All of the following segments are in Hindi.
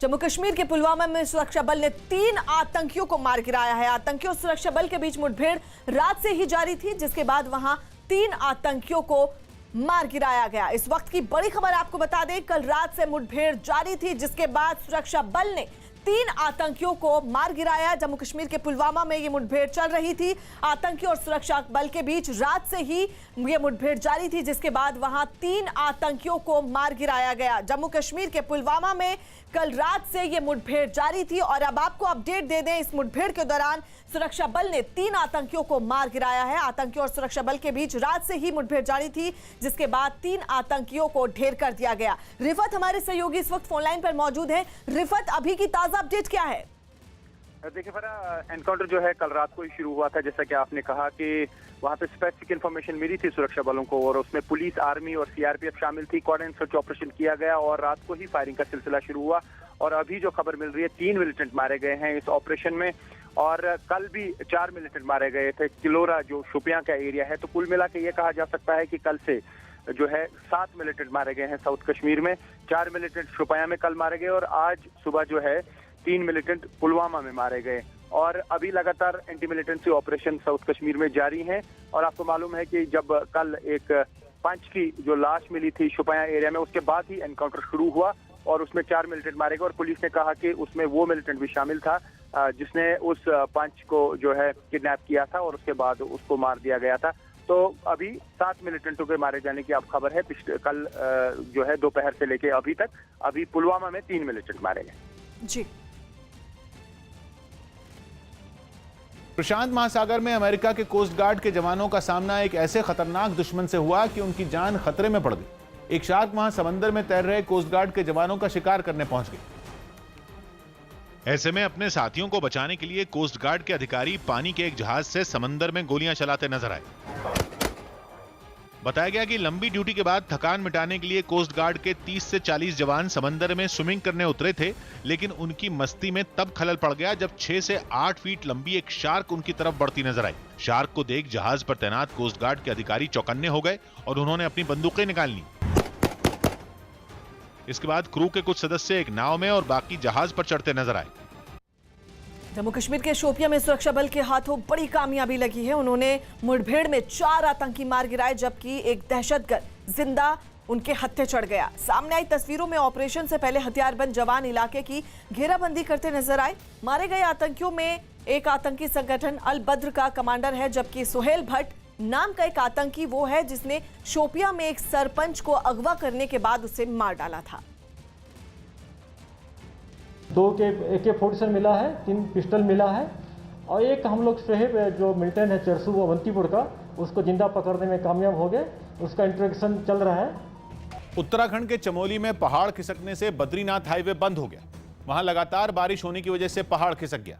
जम्मू कश्मीर के पुलवामा में सुरक्षा बल ने 3 आतंकियों को मार गिराया है। आतंकियों और सुरक्षा बल के बीच मुठभेड़ रात से ही जारी थी, जिसके बाद वहां 3 आतंकियों को मार गिराया गया। इस वक्त की बड़ी खबर आपको बता दें, कल रात से मुठभेड़ जारी थी, जिसके बाद सुरक्षा बल ने 3 आतंकियों को मार गिराया। जम्मू कश्मीर के पुलवामा में ये मुठभेड़ चल रही थी। आतंकियों और सुरक्षा बल के बीच रात से ही ये मुठभेड़ जारी थी, जिसके बाद वहां 3 आतंकियों को मार गिराया गया। जम्मू कश्मीर के पुलवामा में कल रात से ये मुठभेड़ जारी थी और अब आपको अपडेट दे दें, इस मुठभेड़ के दौरान सुरक्षा बल ने 3 आतंकियों को मार गिराया है। आतंकियों और सुरक्षा बल के बीच रात से ही मुठभेड़ जारी थी, जिसके बाद 3 आतंकियों को ढेर कर दिया गया। रिफत हमारे सहयोगी इस वक्त फोनलाइन पर मौजूद है। रिफत, अभी की ताजा अपडेट क्या है? देखिए फरा, एनकाउंटर जो है कल रात को ही शुरू हुआ था। जैसा कि आपने कहा कि वहां पे स्पेसिफिक इन्फॉर्मेशन मिली थी सुरक्षा बलों को और उसमें पुलिस, आर्मी और सीआरपीएफ शामिल थी। कोऑर्डिनेट सर्च ऑपरेशन किया गया और रात को ही फायरिंग का सिलसिला शुरू हुआ। और अभी जो खबर मिल रही है, 3 मिलिटेंट मारे गए हैं इस ऑपरेशन में और कल भी 4 मिलिटेंट मारे गए थे किलोरा जो शोपियां का एरिया है। तो कुल मिला के ये कहा जा सकता है कि कल से जो है 7 मिलिटेंट मारे गए हैं साउथ कश्मीर में, 4 मिलिटेंट शोपियां में कल मारे गए और आज सुबह जो है 3 मिलिटेंट पुलवामा में मारे गए। और अभी लगातार anti militancy operation south Kashmir में जारी हैं। और आपको मालूम है कि जब कल एक पंच की जो लाश मिली थी शोपियां एरिया में, उसके बाद ही एनकाउंटर शुरू हुआ और उसमें 4 मिलिटेंट मारे गए। और पुलिस ने कहा कि उसमें वो मिलिटेंट भी शामिल था जिसने उस पंच को जो है किडनैप किया था और उसके बाद उसको मार दिया गया था। तो अभी 7 मिलिटेंटों के मारे जाने की अब खबर है। कल जो है दोपहर से लेके अभी तक अभी पुलवामा में 3 मिलिटेंट मारे गए। जी, प्रशांत महासागर में अमेरिका के कोस्ट गार्ड के जवानों का सामना एक ऐसे खतरनाक दुश्मन से हुआ कि उनकी जान खतरे में पड़ गई। एक शार्क वहां समंदर में तैर रहे कोस्ट गार्ड के जवानों का शिकार करने पहुंच गए। ऐसे में अपने साथियों को बचाने के लिए कोस्ट गार्ड के अधिकारी पानी के एक जहाज से समंदर में गोलियां चलाते नजर आए। बताया गया कि लंबी ड्यूटी के बाद थकान मिटाने के लिए कोस्ट गार्ड के 30 से 40 जवान समंदर में स्विमिंग करने उतरे थे, लेकिन उनकी मस्ती में तब खलल पड़ गया जब 6 से 8 फीट लंबी एक शार्क उनकी तरफ बढ़ती नजर आई। शार्क को देख जहाज पर तैनात कोस्ट गार्ड के अधिकारी चौकन्ने हो गए और उन्होंने अपनी बंदूकें निकाल ली। इसके बाद क्रू के कुछ सदस्य एक नाव में और बाकी जहाज पर चढ़ते नजर आए। जम्मू कश्मीर के शोपियां में सुरक्षा बल के हाथों बड़ी कामयाबी लगी है। उन्होंने मुठभेड़ में 4 आतंकी मार गिराए, जबकि एक दहशतगर्द जिंदा उनके हत्थे चढ़ गया। सामने आई तस्वीरों में ऑपरेशन से पहले हथियारबंद जवान इलाके की घेराबंदी करते नजर आए। मारे गए आतंकियों में एक आतंकी संगठन अल बद्र का कमांडर है, जबकि सुहेल भट्ट नाम का एक आतंकी वो है जिसने शोपियां में एक सरपंच को अगवा करने के बाद उसे मार डाला था। 2 AK-47 मिला है, 3 पिस्टल मिला है और एक हम लोग सोहेब जो मिलिटेंट है चरसू वो अवंतीपुर का, उसको जिंदा पकड़ने में कामयाब हो गए। उसका इंट्रोगेशन चल रहा है। उत्तराखंड के चमोली में पहाड़ खिसकने से बद्रीनाथ हाईवे बंद हो गया। वहां लगातार बारिश होने की वजह से पहाड़ खिसक गया,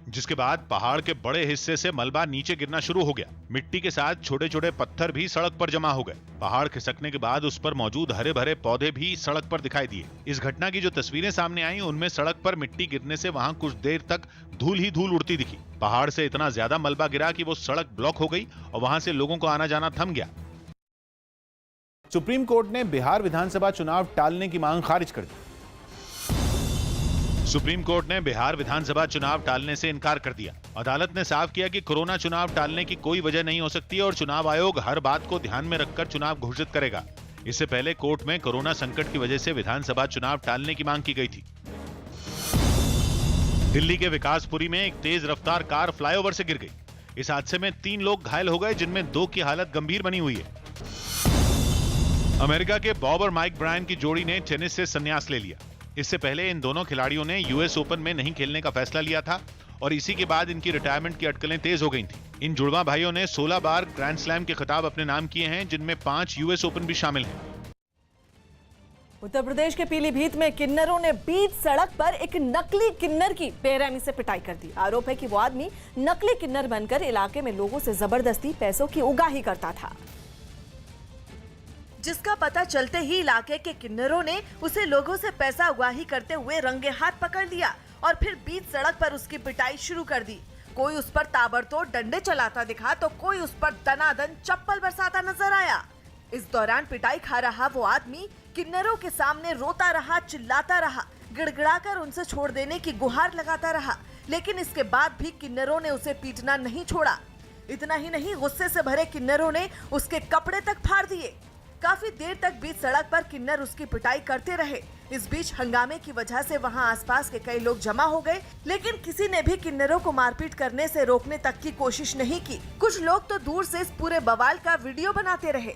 जिसके बाद पहाड़ के बड़े हिस्से से मलबा नीचे गिरना शुरू हो गया। मिट्टी के साथ छोटे छोटे पत्थर भी सड़क पर जमा हो गए। पहाड़ खिसकने के बाद उस पर मौजूद हरे भरे पौधे भी सड़क पर दिखाई दिए। इस घटना की जो तस्वीरें सामने आई, उनमें सड़क पर मिट्टी गिरने से वहां कुछ देर तक धूल ही धूल उड़ती दिखी। पहाड़ से इतना ज्यादा मलबा गिरा कि वो सड़क ब्लॉक हो गई और वहां से लोगों को आना जाना थम गया। सुप्रीम कोर्ट ने बिहार विधानसभा चुनाव टालने की मांग खारिज कर दी। सुप्रीम कोर्ट ने बिहार विधानसभा चुनाव टालने से इनकार कर दिया। अदालत ने साफ किया कि कोरोना चुनाव टालने की कोई वजह नहीं हो सकती और चुनाव आयोग हर बात को ध्यान में रखकर चुनाव घोषित करेगा। इससे पहले कोर्ट में कोरोना संकट की वजह से विधानसभा चुनाव टालने की मांग की गई थी। दिल्ली के विकासपुरी में एक तेज रफ्तार कार फ्लाईओवर से गिर गई। इस हादसे में 3 लोग घायल हो गए, जिनमें 2 की हालत गंभीर बनी हुई है। अमेरिका के बॉब और माइक ब्रायन की जोड़ी ने टेनिस से संन्यास ले लिया। इससे पहले इन दोनों खिलाड़ियों ने यूएस ओपन में नहीं खेलने का फैसला लिया था और इसी के बाद इनकी रिटायरमेंट की अटकलें तेज हो गई थी। इन जुड़वा भाइयों ने 16 बार ग्रैंड स्लैम के खिताब अपने नाम किए हैं, जिनमें 5 यूएस ओपन भी शामिल हैं। उत्तर प्रदेश के पीलीभीत में किन्नरों ने बीच सड़क पर एक नकली किन्नर की बेरहमी से पिटाई कर दी। आरोप है कि वो आदमी नकली किन्नर बनकर इलाके में लोगों से जबरदस्ती पैसों की उगाही करता था, जिसका पता चलते ही इलाके के किन्नरों ने उसे लोगों से पैसा उगाही करते हुए रंगे हाथ पकड़ लिया और फिर बीच सड़क पर उसकी पिटाई शुरू कर दी। कोई उस पर ताबड़तोड़ डंडे चलाता दिखा तो कोई उस पर दनादन चप्पल बरसाता नजर आया। इस दौरान पिटाई खा रहा वो आदमी किन्नरों के सामने रोता रहा, चिल्लाता रहा, गिड़गिड़ाकर उनसे छोड़ देने की गुहार लगाता रहा, लेकिन इसके बाद भी किन्नरों ने उसे पीटना नहीं छोड़ा। इतना ही नहीं, गुस्से से भरे किन्नरों ने उसके कपड़े तक फाड़ दिए। काफी देर तक बीच सड़क पर किन्नर उसकी पिटाई करते रहे। इस बीच हंगामे की वजह से वहां आसपास के कई लोग जमा हो गए, लेकिन किसी ने भी किन्नरों को मारपीट करने से रोकने तक की कोशिश नहीं की। कुछ लोग तो दूर से इस पूरे बवाल का वीडियो बनाते रहे।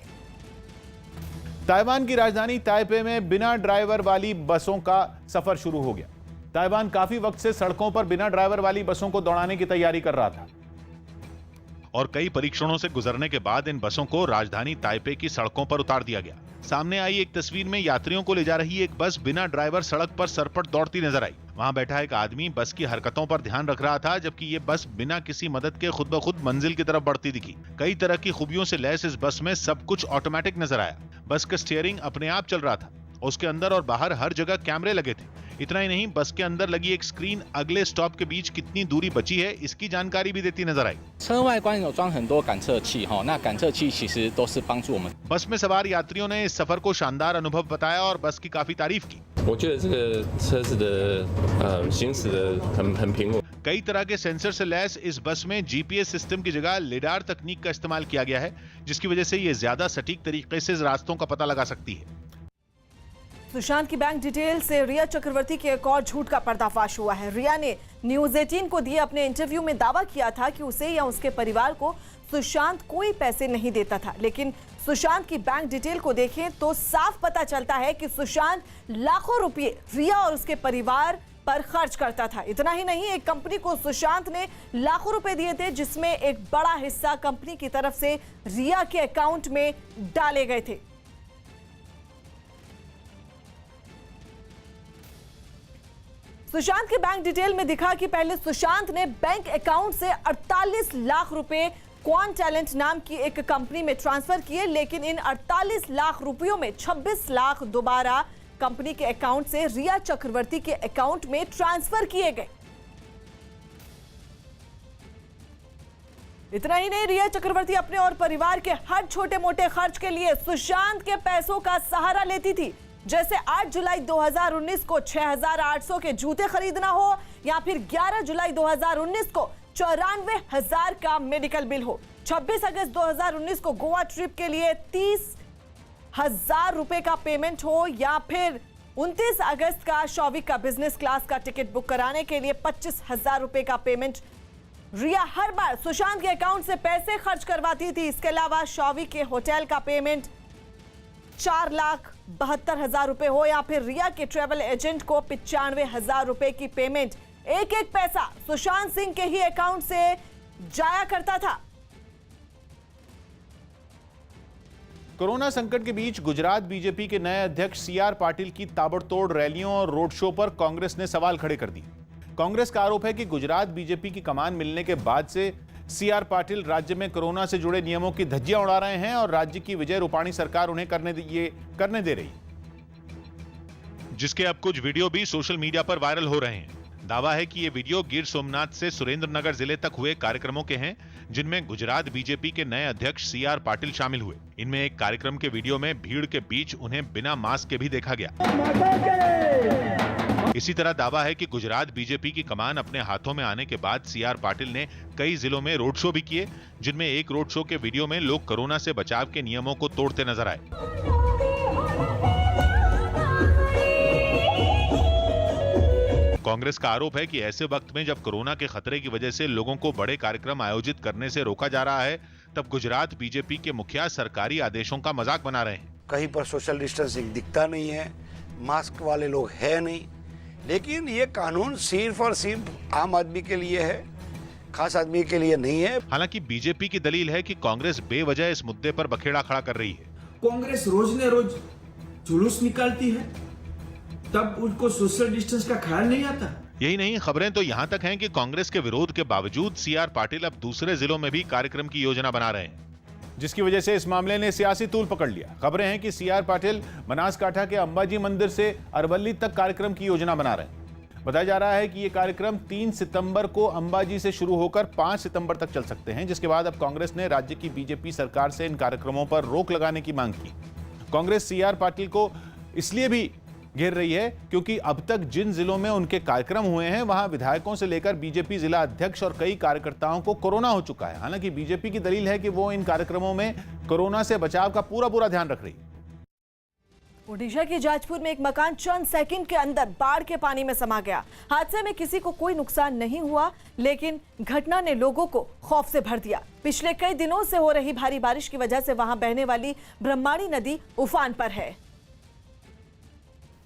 ताइवान की राजधानी ताइपे में बिना ड्राइवर वाली बसों का सफर शुरू हो गया। ताइवान काफी वक्त से सड़कों पर बिना ड्राइवर वाली बसों को दौड़ाने की तैयारी कर रहा था और कई परीक्षणों से गुजरने के बाद इन बसों को राजधानी ताइपे की सड़कों पर उतार दिया गया। सामने आई एक तस्वीर में यात्रियों को ले जा रही एक बस बिना ड्राइवर सड़क पर सरपट दौड़ती नजर आई। वहां बैठा एक आदमी बस की हरकतों पर ध्यान रख रहा था, जबकि ये बस बिना किसी मदद के खुद ब खुद मंजिल की तरफ बढ़ती दिखी। कई तरह की खूबियों से लैस इस बस में सब कुछ ऑटोमेटिक नजर आया। बस का स्टीयरिंग अपने आप चल रहा था। उसके अंदर और बाहर हर जगह कैमरे लगे थे। इतना ही नहीं, बस के अंदर लगी एक स्क्रीन अगले स्टॉप के बीच कितनी दूरी बची है इसकी जानकारी भी देती नजर आई। 车外观有装很多感测器哈，那感测器其实都是帮助我们。 बस में सवार यात्रियों ने इस सफर को शानदार अनुभव बताया और बस की काफी तारीफ की। 我觉得这个车子的行驶的很平稳。 कई तरह के सेंसर से लैस इस बस में जीपीएस सिस्टम की जगह लिडार तकनीक का इस्तेमाल किया गया है, जिसकी वजह से ये ज्यादा सटीक तरीके से रास्तों का पता लगा सकती है। सुशांत की बैंक डिटेल से रिया चक्रवर्ती के एक और झूठ का पर्दाफाश हुआ है। रिया ने न्यूज 18 को दिए अपने इंटरव्यू में दावा किया था कि उसे या उसके परिवार को सुशांत कोई पैसे नहीं देता था, लेकिन सुशांत की बैंक डिटेल को देखें तो साफ पता चलता है कि सुशांत लाखों रुपए रिया और उसके परिवार पर खर्च करता था। इतना ही नहीं, एक कंपनी को सुशांत ने लाखों रुपए दिए थे, जिसमें एक बड़ा हिस्सा कंपनी की तरफ से रिया के अकाउंट में डाले गए थे। सुशांत के बैंक डिटेल में दिखा कि पहले सुशांत ने बैंक अकाउंट से 48 लाख रुपए क्वान टैलेंट नाम की एक कंपनी में ट्रांसफर किए, लेकिन इन 48 लाख रुपयों में 26 लाख दोबारा कंपनी के अकाउंट से रिया चक्रवर्ती के अकाउंट में ट्रांसफर किए गए। इतना ही नहीं, रिया चक्रवर्ती अपने और परिवार के हर छोटे मोटे खर्च के लिए सुशांत के पैसों का सहारा लेती थी। जैसे 8 जुलाई 2019 को 6,800 के जूते खरीदना हो, या फिर 11 जुलाई 2019 को 94,000 का मेडिकल बिल हो, 26 अगस्त 2019 को गोवा ट्रिप के लिए 30,000 रुपए का पेमेंट हो, या फिर 29 अगस्त का शौविक का बिजनेस क्लास का टिकट बुक कराने के लिए 25,000 रुपए का पेमेंट। रिया हर बार सुशांत के अकाउंट से पैसे खर्च करवाती थी। इसके अलावा शौविक के होटल का पेमेंट 4,72,000 रुपए हो, या फिर रिया के ट्रेवल एजेंट को 95,000 रुपए की पेमेंट, एक एक पैसा सुशांत सिंह के ही अकाउंट से जाया करता था। कोरोना संकट के बीच गुजरात बीजेपी के नए अध्यक्ष सीआर पाटिल की ताबड़तोड़ रैलियों और रोड शो पर कांग्रेस ने सवाल खड़े कर दिए। कांग्रेस का आरोप है कि गुजरात बीजेपी की कमान मिलने के बाद से सीआर पाटिल राज्य में कोरोना से जुड़े नियमों की धज्जियां उड़ा रहे हैं और राज्य की विजय रूपाणी सरकार उन्हें करने दे रही, जिसके अब कुछ वीडियो भी सोशल मीडिया पर वायरल हो रहे हैं। दावा है कि ये वीडियो गिर सोमनाथ से सुरेंद्रनगर जिले तक हुए कार्यक्रमों के हैं, जिनमें गुजरात बीजेपी के नए अध्यक्ष सीआर पाटिल शामिल हुए। इनमें एक कार्यक्रम के वीडियो में भीड़ के बीच उन्हें बिना मास्क के भी देखा गया। इसी तरह दावा है कि गुजरात बीजेपी की कमान अपने हाथों में आने के बाद सीआर पाटिल ने कई जिलों में रोड शो भी किए, जिनमें एक रोड शो के वीडियो में लोग कोरोना से बचाव के नियमों को तोड़ते नजर आए। कांग्रेस का आरोप है कि ऐसे वक्त में जब कोरोना के खतरे की वजह से लोगों को बड़े कार्यक्रम आयोजित करने से रोका जा रहा है, तब गुजरात बीजेपी के मुखिया सरकारी आदेशों का मजाक बना रहे हैं। कहीं पर सोशल डिस्टेंसिंग दिखता नहीं है, मास्क वाले लोग है नहीं, लेकिन ये कानून सिर्फ और सिर्फ आम आदमी के लिए है, खास आदमी के लिए नहीं है। हालांकि बीजेपी की दलील है कि कांग्रेस बेवजह इस मुद्दे पर बखेड़ा खड़ा कर रही है। कांग्रेस रोज ने रोज जुलूस निकालती है, तब उनको सोशल डिस्टेंस का ख्याल नहीं आता। यही नहीं, खबरें तो यहां तक हैं कि कांग्रेस के विरोध के बावजूद सीआर पाटिल अब दूसरे जिलों में भी कार्यक्रम की योजना बना रहे हैं, जिसकी वजह से इस मामले ने सियासी तूल पकड़ लिया। खबरें हैं कि सीआर पाटिल बनासकांठा के अंबाजी मंदिर से अरवल्ली तक कार्यक्रम की योजना बना रहे हैं। बताया जा रहा है कि ये कार्यक्रम 3 सितंबर को अंबाजी से शुरू होकर 5 सितंबर तक चल सकते हैं, जिसके बाद अब कांग्रेस ने राज्य की बीजेपी सरकार से इन कार्यक्रमों पर रोक लगाने की मांग की। कांग्रेस सीआर पाटिल को इसलिए भी घेर रही है क्योंकि अब तक जिन जिलों में उनके कार्यक्रम हुए हैं वहां विधायकों से लेकर बीजेपी जिला अध्यक्ष और कई कार्यकर्ताओं को कोरोना हो चुका है। हालांकि बीजेपी की दलील है कि वो इन कार्यक्रमों में कोरोना से बचाव का पूरा ध्यान रख रही है। ओडिशा के जाजपुर में एक मकान चंद सेकंड के अंदर बाढ़ के पानी में समा गया। हादसे में किसी को कोई नुकसान नहीं हुआ, लेकिन घटना ने लोगों को खौफ से भर दिया। पिछले कई दिनों से हो रही भारी बारिश की वजह से वहां बहने वाली ब्रह्माणी नदी उफान पर है,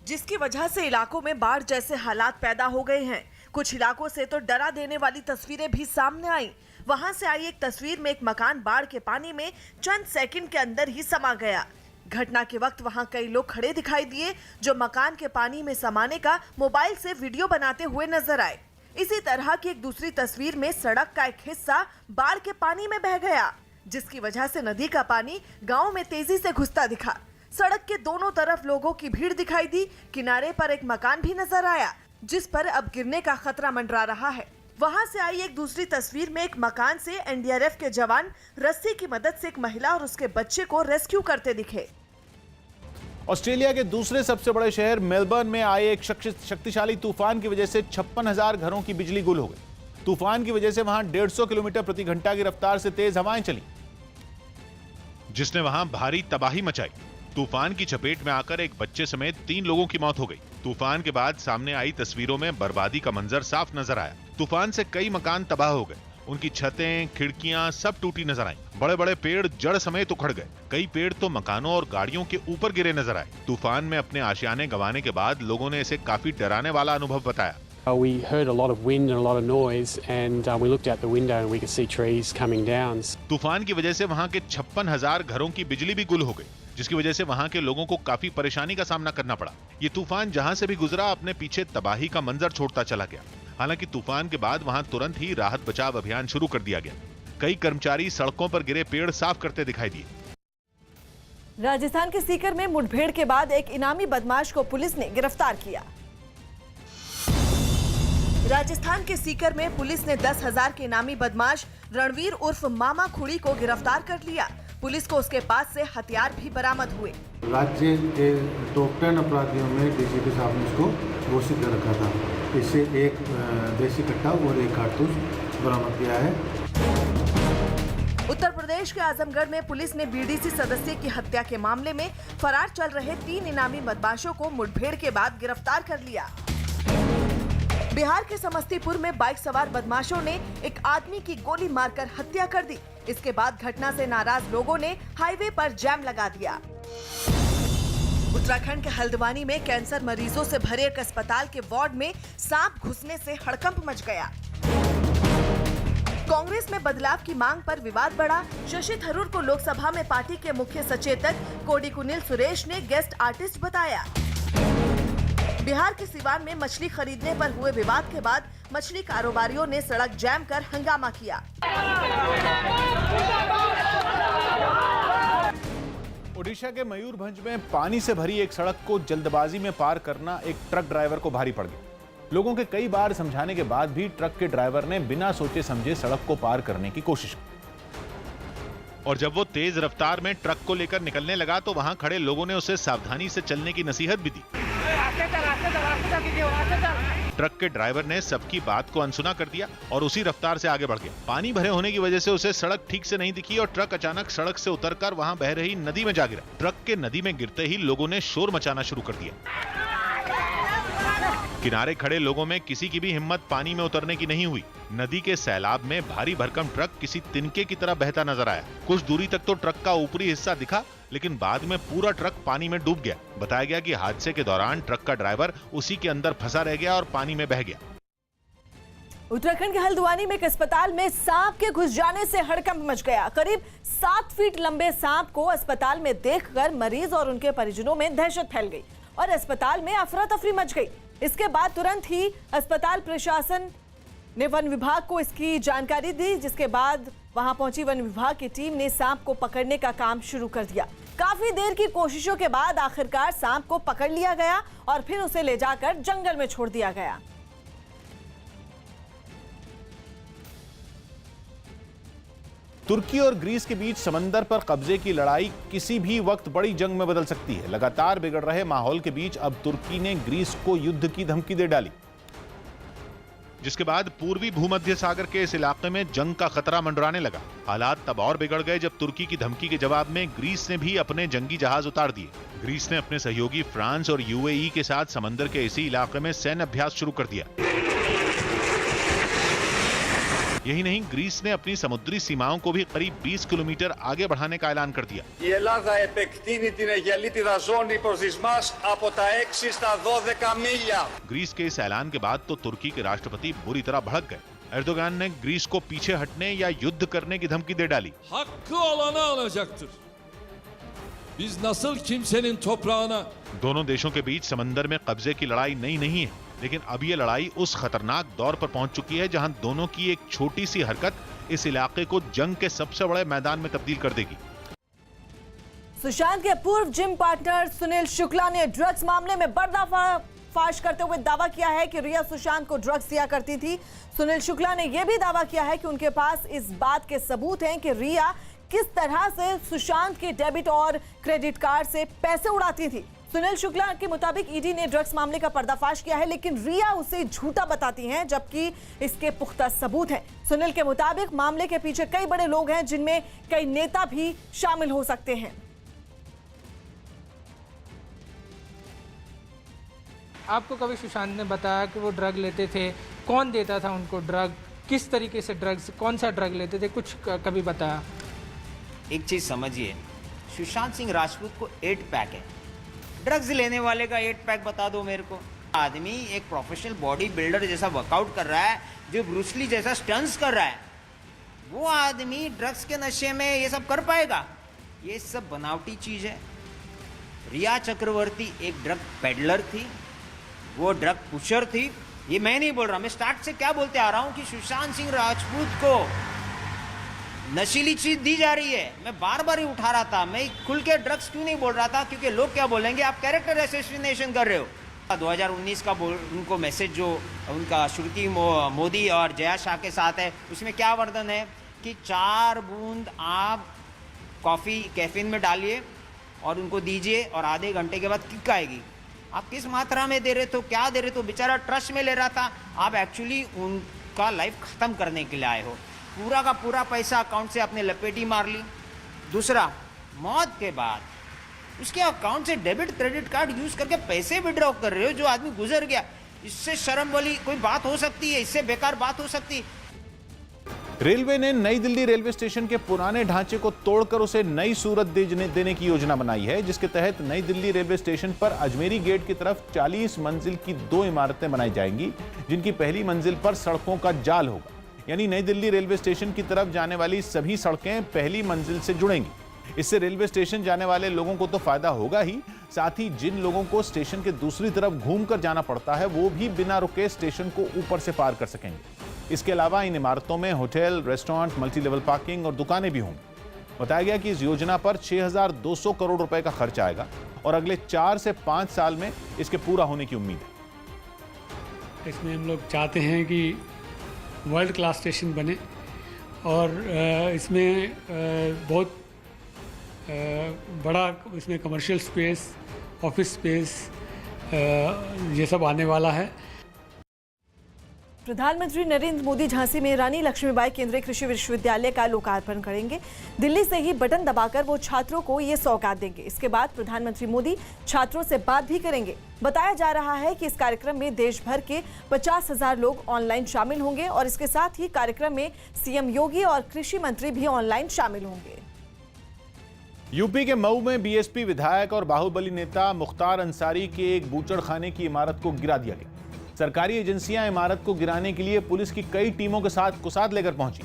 जिसकी वजह से इलाकों में बाढ़ जैसे हालात पैदा हो गए हैं। कुछ इलाकों से तो डरा देने वाली तस्वीरें भी सामने आई। वहां से आई एक तस्वीर में एक मकान बाढ़ के पानी में चंद सेकंड के अंदर ही समा गया। घटना के वक्त वहां कई लोग खड़े दिखाई दिए जो मकान के पानी में समाने का मोबाइल से वीडियो बनाते हुए नजर आए। इसी तरह की एक दूसरी तस्वीर में सड़क का एक हिस्सा बाढ़ के पानी में बह गया, जिसकी वजह से नदी का पानी गाँव में तेजी से घुसता दिखा। सड़क के दोनों तरफ लोगों की भीड़ दिखाई दी। किनारे पर एक मकान भी नजर आया जिस पर अब गिरने का खतरा मंडरा रहा है। वहां से आई एक दूसरी तस्वीर में एक मकान से एनडीआरएफ के जवान रस्सी की मदद से एक महिला और उसके बच्चे को रेस्क्यू करते दिखे। ऑस्ट्रेलिया के दूसरे सबसे बड़े शहर मेलबर्न में आए एक शक्तिशाली तूफान की वजह से 56,000 घरों की बिजली गुल हो गई। तूफान की वजह से वहां 150 किलोमीटर प्रति घंटा की रफ्तार से तेज हवाएं चली, जिसने वहां भारी तबाही मचाई। तूफान की चपेट में आकर एक बच्चे समेत 3 लोगों की मौत हो गई। तूफान के बाद सामने आई तस्वीरों में बर्बादी का मंजर साफ नजर आया। तूफान से कई मकान तबाह हो गए, उनकी छतें, खिड़कियां सब टूटी नजर आईं। बड़े बड़े पेड़ जड़ समेत उखड़ गए। कई पेड़ तो मकानों और गाड़ियों के ऊपर गिरे नजर आए। तूफान में अपने आशियाने गंवाने के बाद लोगों ने इसे काफी डराने वाला अनुभव बताया। We heard a lot of wind and a lot of noise, and we looked out the window and we could see trees coming down. तूफान की वजह से वहां के 56,000 घरों की बिजली भी गुल हो गई, जिसकी वजह से वहां के लोगों को काफी परेशानी का सामना करना पड़ा। ये तूफान जहां से भी गुजरा अपने पीछे तबाही का मंजर छोड़ता चला गया। हालांकि तूफान के बाद वहां तुरंत ही राहत बचाव अभियान शुरू कर दिया गया। कई कर्मचारी सड़कों पर गिरे पेड़ साफ करते दिखाई दिए। राजस्थान के सीकर में मुठभेड़ के बाद एक इनामी बदमाश को पुलिस ने गिरफ्तार किया। राजस्थान के सीकर में पुलिस ने 10,000 के इनामी बदमाश रणवीर उर्फ मामा खुड़ी को गिरफ्तार कर लिया। पुलिस को उसके पास से हथियार भी बरामद हुए। राज्य के टॉप 10 अपराधियों में डीसीपी साहब ने इसको घोषित कर रखा था। इससे एक देसी कट्टा और एक कारतूस बरामद किया है। उत्तर प्रदेश के आजमगढ़ में पुलिस ने बीडीसी सदस्य की हत्या के मामले में फरार चल रहे 3 इनामी बदमाशों को मुठभेड़ के बाद गिरफ्तार कर लिया। बिहार के समस्तीपुर में बाइक सवार बदमाशों ने एक आदमी की गोली मारकर हत्या कर दी। इसके बाद घटना से नाराज लोगों ने हाईवे पर जाम लगा दिया। उत्तराखंड के हल्द्वानी में कैंसर मरीजों से भरे एक अस्पताल के वार्ड में सांप घुसने से हड़कंप मच गया। कांग्रेस में बदलाव की मांग पर विवाद बढ़ा। शशि थरूर को लोकसभा में पार्टी के मुख्य सचेतक कोडिकुनिल सुरेश ने गेस्ट आर्टिस्ट बताया। बिहार के सिवान में मछली खरीदने पर हुए विवाद के बाद मछली कारोबारियों ने सड़क जैम कर हंगामा किया। ओडिशा के मयूरभंज में पानी से भरी एक सड़क को जल्दबाजी में पार करना एक ट्रक ड्राइवर को भारी पड़ गया। लोगों के कई बार समझाने के बाद भी ट्रक के ड्राइवर ने बिना सोचे समझे सड़क को पार करने की कोशिश की। और जब वो तेज रफ्तार में ट्रक को लेकर निकलने लगा तो वहां खड़े लोगों ने उसे सावधानी से चलने की नसीहत भी दी। ट्रक के ड्राइवर ने सबकी बात को अनसुना कर दिया और उसी रफ्तार से आगे बढ़ गया। पानी भरे होने की वजह से उसे सड़क ठीक से नहीं दिखी और ट्रक अचानक सड़क से उतरकर वहां बह रही नदी में जा गिरा। ट्रक के नदी में गिरते ही लोगों ने शोर मचाना शुरू कर दिया। किनारे खड़े लोगों में किसी की भी हिम्मत पानी में उतरने की नहीं हुई। नदी के सैलाब में भारी भरकम ट्रक किसी तिनके की तरह बहता नजर आया। कुछ दूरी तक तो ट्रक का ऊपरी हिस्सा दिखा, लेकिन बाद में पूरा ट्रक पानी में डूब गया। बताया गया कि हादसे के दौरान ट्रक का ड्राइवर उसी के अंदर फंसा रह गया और पानी में बह गया। उत्तराखंड के हल्द्वानी में एक अस्पताल में सांप के घुस जाने से हड़कंप मच गया। करीब 7 फीट लंबे सांप को अस्पताल में देखकर मरीज और उनके परिजनों में दहशत फैल गई और अस्पताल में अफरा तफरी मच गई। इसके बाद तुरंत ही अस्पताल प्रशासन ने वन विभाग को इसकी जानकारी दी, जिसके बाद वहां पहुंची वन विभाग की टीम ने सांप को पकड़ने का काम शुरू कर दिया। काफी देर की कोशिशों के बाद आखिरकार सांप को पकड़ लिया गया और फिर उसे ले जाकर जंगल में छोड़ दिया गया। तुर्की और ग्रीस के बीच समंदर पर कब्जे की लड़ाई किसी भी वक्त बड़ी जंग में बदल सकती है। लगातार बिगड़ रहे माहौल के बीच अब तुर्की ने ग्रीस को युद्ध की धमकी दे डाली, जिसके बाद पूर्वी भूमध्य सागर के इस इलाके में जंग का खतरा मंडराने लगा। हालात तब और बिगड़ गए जब तुर्की की धमकी के जवाब में ग्रीस ने भी अपने जंगी जहाज उतार दिए। ग्रीस ने अपने सहयोगी फ्रांस और यूएई के साथ समंदर के इसी इलाके में सैन्य अभ्यास शुरू कर दिया। यही नहीं, ग्रीस ने अपनी समुद्री सीमाओं को भी करीब 20 किलोमीटर आगे बढ़ाने का ऐलान कर दिया। Η Ελλάδα επεκτείνει την Αιγελίτιδα ζώνη προς δυσμάς από τα 6 στα 12 μίλια. ग्रीस के इस ऐलान के बाद तो तुर्की के राष्ट्रपति बुरी तरह भड़क गए। एर्दोगान ने ग्रीस को पीछे हटने या युद्ध करने की धमकी दे डाली। Hakkı olana alacaktır. Biz nasıl kimsenin toprağına दोनों देशों के बीच समंदर में कब्जे की लड़ाई नई नहीं है, लेकिन अब ये लड़ाई उस खतरनाक दौर पर पहुंच चुकी है जहां दोनों की एक छोटी सी हरकत इस इलाके को जंग के सबसे बड़े मैदान में तब्दील कर देगी। सुशांत के पूर्व जिम पार्टनर सुनील शुक्ला ने ड्रग्स मामले में पर्दाफाश करते हुए दावा किया है कि रिया सुशांत को ड्रग्स दिया करती थी। सुनील शुक्ला ने यह भी दावा किया है कि उनके पास इस बात के सबूत हैं कि रिया किस तरह से सुशांत के डेबिट और क्रेडिट कार्ड से पैसे उड़ाती थी। सुनील शुक्ला के मुताबिक ईडी ने ड्रग्स मामले का पर्दाफाश किया है, लेकिन रिया उसे झूठा बताती हैं, जबकि इसके पुख्ता सबूत हैं। सुनील के मुताबिक मामले के पीछे कई बड़े लोग हैं, जिनमें कई नेता भी शामिल हो सकते हैं। आपको कभी सुशांत ने बताया कि वो ड्रग लेते थे? कौन देता था उनको ड्रग? किस तरीके से ड्रग्स, कौन सा ड्रग लेते थे? कुछ कभी बताया? एक चीज़ समझिए, सुशांत सिंह राजपूत को 8 पैक है। ड्रग्स लेने वाले का 8 पैक बता दो मेरे को। आदमी एक प्रोफेशनल बॉडी बिल्डर जैसा वर्कआउट कर रहा है, जो ब्रूसली जैसा स्टंट्स कर रहा है, वो आदमी ड्रग्स के नशे में ये सब कर पाएगा? ये सब बनावटी चीज़ है। रिया चक्रवर्ती एक ड्रग पेडलर थी, वो ड्रग पुशर थी। ये मैं नहीं बोल रहा, मैं स्टार्ट से क्या बोलते आ रहा हूँ कि सुशांत सिंह राजपूत को नशीली चीज दी जा रही है। मैं बार बार ही उठा रहा था, मैं खुल के ड्रग्स क्यों नहीं बोल रहा था, क्योंकि लोग क्या बोलेंगे, आप कैरेक्टर असैसिनेशन कर रहे हो। 2019 का उनको मैसेज जो उनका श्रुति मोदी और जया शाह के साथ है, उसमें क्या वर्णन है कि 4 बूंद आप कॉफ़ी कैफीन में डालिए और उनको दीजिए और आधे घंटे के बाद किक आएगी। आप किस मात्रा में दे रहे थे, क्या दे रहे थे? बेचारा ट्रस्ट में ले रहा था। आप एक्चुअली उनका लाइफ ख़त्म करने के लिए आए हो। पूरा का पूरा पैसा अकाउंट से आपने लपेटी मार ली। दूसरा, मौत के बाद उसके अकाउंट से डेबिट क्रेडिट कार्ड यूज करके पैसे विड्रॉ कर रहे हो, जो आदमी गुजर गया। इससे शर्म वाली कोई बात हो सकती है? इससे बेकार बात हो सकती है? रेलवे ने नई दिल्ली रेलवे स्टेशन के पुराने ढांचे को तोड़कर उसे नई सूरत देने की योजना बनाई है, जिसके तहत नई दिल्ली रेलवे स्टेशन पर अजमेरी गेट की तरफ 40 मंजिल की 2 इमारतें बनाई जाएंगी, जिनकी पहली मंजिल पर सड़कों का जाल होगा। यानी नई दिल्ली रेलवे स्टेशन की तरफ जाने वाली सभी सड़कें पहली मंजिल से जुड़ेंगी। इससे रेलवे स्टेशन जाने वाले लोगों को तो फायदा होगा ही, साथ ही जिन लोगों को स्टेशन के दूसरी तरफ घूमकर जाना पड़ता है, वो भी बिना रुके स्टेशन को ऊपर से पार कर सकेंगे। इसके अलावा इन इमारतों में hotel, restaurant, multi level parking और दुकानें भी होंगी। बताया गया कि इस योजना पर 6,200 करोड़ रुपए का खर्च आएगा और अगले 4 से 5 साल में इसके पूरा होने की उम्मीद है। इसमें हम लोग चाहते हैं कि वर्ल्ड क्लास स्टेशन बने और इसमें बहुत बड़ा इसमें कमर्शियल स्पेस, ऑफिस स्पेस ये सब आने वाला है। प्रधानमंत्री नरेंद्र मोदी झांसी में रानी लक्ष्मीबाई केंद्रीय कृषि विश्वविद्यालय का लोकार्पण करेंगे। दिल्ली से ही बटन दबाकर वो छात्रों को ये सौगात देंगे। इसके बाद प्रधानमंत्री मोदी छात्रों से बात भी करेंगे। बताया जा रहा है कि इस कार्यक्रम में देश भर के 50,000 लोग ऑनलाइन शामिल होंगे और इसके साथ ही कार्यक्रम में सीएम योगी और कृषि मंत्री भी ऑनलाइन शामिल होंगे। यूपी के मऊ में बीएसपी विधायक और बाहुबली नेता मुख्तार अंसारी के एक बूचड़खाने की इमारत को गिरा दिया गया। सरकारी एजेंसियां इमारत को गिराने के लिए पुलिस की कई टीमों के साथ कुसाद लेकर पहुंची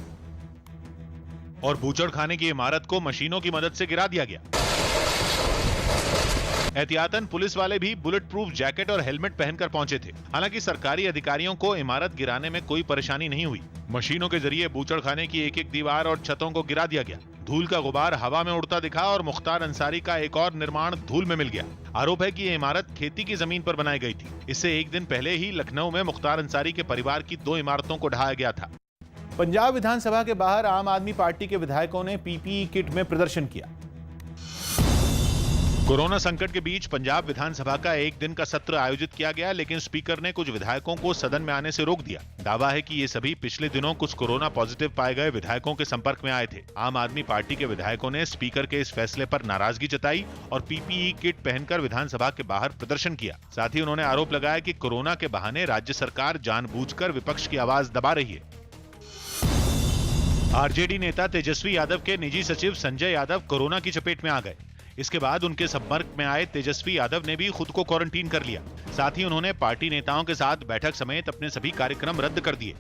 और बूचड़खाने की इमारत को मशीनों की मदद से गिरा दिया गया। एहतियातन पुलिस वाले भी बुलेट प्रूफ जैकेट और हेलमेट पहनकर पहुंचे थे। हालांकि सरकारी अधिकारियों को इमारत गिराने में कोई परेशानी नहीं हुई। मशीनों के जरिए बूचड़खाने की एक-एक दीवार और छतों को गिरा दिया गया। धूल का गुबार हवा में उड़ता दिखा और मुख्तार अंसारी का एक और निर्माण धूल में मिल गया। आरोप है कि ये इमारत खेती की जमीन पर बनाई गई थी। इससे एक दिन पहले ही लखनऊ में मुख्तार अंसारी के परिवार की 2 इमारतों को ढहाया गया था। पंजाब विधानसभा के बाहर आम आदमी पार्टी के विधायकों ने पीपीई किट में प्रदर्शन किया। कोरोना संकट के बीच पंजाब विधानसभा का एक दिन का सत्र आयोजित किया गया, लेकिन स्पीकर ने कुछ विधायकों को सदन में आने से रोक दिया। दावा है कि ये सभी पिछले दिनों कुछ कोरोना पॉजिटिव पाए गए विधायकों के संपर्क में आए थे। आम आदमी पार्टी के विधायकों ने स्पीकर के इस फैसले पर नाराजगी जताई और पीपीई किट पहनकर विधानसभा के बाहर प्रदर्शन किया। साथ ही उन्होंने आरोप लगाया कि कोरोना के बहाने राज्य सरकार जानबूझकर विपक्ष की आवाज दबा रही है। आरजेडी नेता तेजस्वी यादव के निजी सचिव संजय यादव कोरोना की चपेट में आ गए। इसके बाद उनके संपर्क में आए तेजस्वी यादव ने भी खुद को क्वारंटीन कर लिया। साथ ही उन्होंने पार्टी नेताओं के साथ बैठक समेत अपने सभी कार्यक्रम रद्द कर दिए।